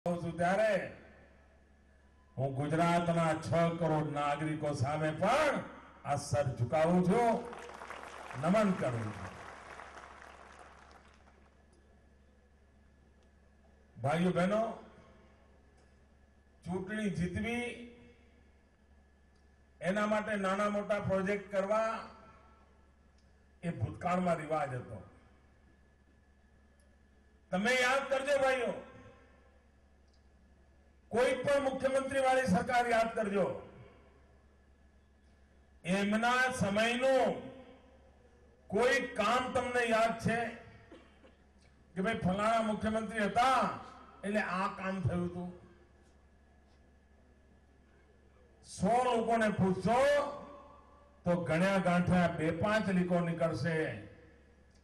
ત્યારે હું ગુજરાતના 6 કરોડ નાગરિકો સામે પણ આ સર ઝુકાવું છું, નમન કરું છું। ભાઈઓ બહેનો, ચૂંટણી જીતવી એના માટે નાના મોટા પ્રોજેક્ટ કરવા એ ભૂતકાળમાં રિવાજ હતો। તમે યાદ કરજો ભાઈઓ, કોઈ પણ મુખ્યમંત્રી વાળી સરકાર યાદ કરજો, એમના સમયનું કોઈ કામ તમને યાદ છે કે ભાઈ ફલાણા મુખ્યમંત્રી હતા એટલે આ કામ થયું હતું? 100 લોકોને પૂછશો તો ગણ્યા ગાંઠ્યા 2-5 લીકો નીકળશે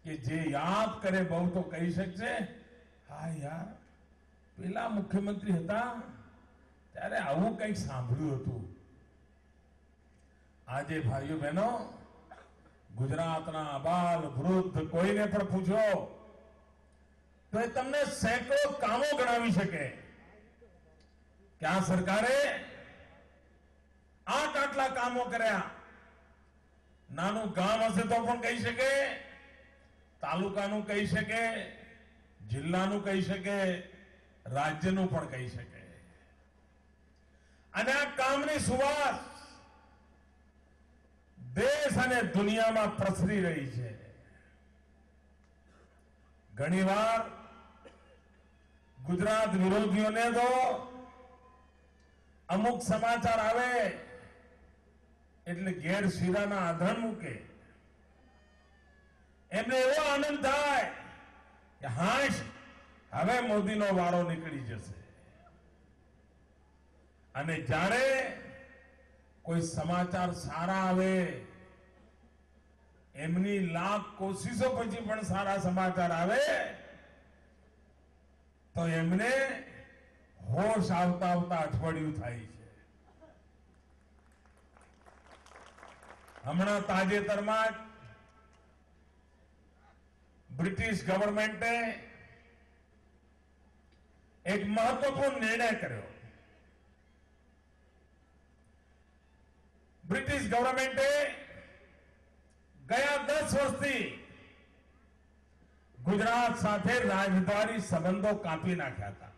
કે જે યાદ કરે બહુ તો કહી શકશે, હા યાર પેલા મુખ્યમંત્રી હતા ત્યારે આવું કંઈક સાંભળ્યું હતું। આજે ભાઈઓ બહેનો, ગુજરાતના અબાલ વૃદ્ધ કોઈને પણ પૂછો તો એ તમને સેંકડો કામો ગણાવી શકે કે આ સરકારે આટલા કામો કર્યા। નાનું ગામ હશે તો પણ કહી શકે, તાલુકાનું કહી શકે, જિલ્લાનું કહી શકે, રાજ્યનું પણ કહી શકે। અને આ કામની સુવાસ દેશ અને દુનિયામાં પ્રસરી રહી છે। ઘણીવાર ગુજરાત વિરોધીઓને તો અમુક સમાચાર આવે એટલે ઘેર શીરાના આધણ મૂકે, એમને એવો આનંદ થાય કે હાશ હવે મોદીનો વારો નીકળી જશે। અને જ્યારે કોઈ સમાચાર સારા આવે, એમની લાખ કોશિશો પછી પણ સારા સમાચાર આવે તો એમને હોશ આવતા આવતા અઠવાડિયું થાય છે। હમણાં તાજેતરમાં જ બ્રિટિશ ગવર્મેન્ટે એક મહત્વપૂર્ણ નિર્ણય કર્યો। બ્રિટિશ ગવર્મેન્ટે ગયા 10 વર્ષથી ગુજરાત સાથે રાજદ્વારી સંબંધો કાપી નાખ્યા હતા।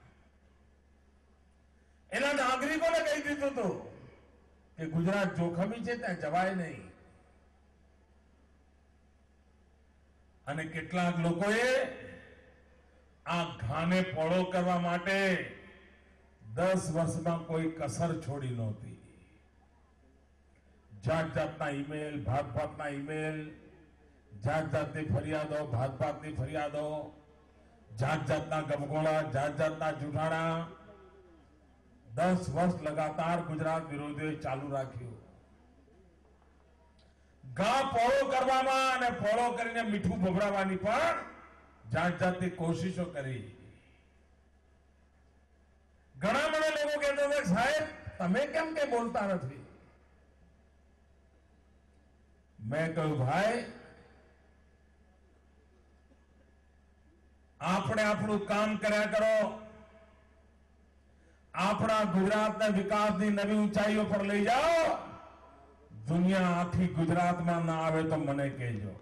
એના નાગરિકોને કહી દીધું હતું કે ગુજરાત જોખમી છે, ત્યાં જવાય નહીં। અને કેટલાક લોકોએ આ ઘાને પોળો કરવા માટે 10 વર્ષમાં કોઈ કસર છોડી નહોતી। જાત જાતના ઈમેલ, ભાતભાતના ઈમેલ, જાત જાતની ફરિયાદો, ભાતભાતની ફરિયાદો, જાત જાતના ગમગોળા, જાત જાતના જુઠાણા 10 વર્ષ લગાતાર ગુજરાત વિરોધીઓએ ચાલુ રાખ્યું। ઘા પોળો કરવામાં અને પોળો કરીને મીઠું ભભરાવાની પણ જાત જાતની કોશિશો કરી। ઘણા બધા લોકો કહેતા હતા, સાહેબ તમે કેમ કે બોલતા નથી? મેં કહ્યું, ભાઈ આપણે આપણું કામ કર્યા કરો, આપણા ગુજરાતને વિકાસની નવી ઊંચાઈઓ પર લઈ જાઓ। દુનિયા આખી ગુજરાતમાં ના આવે તો મને કહેજો।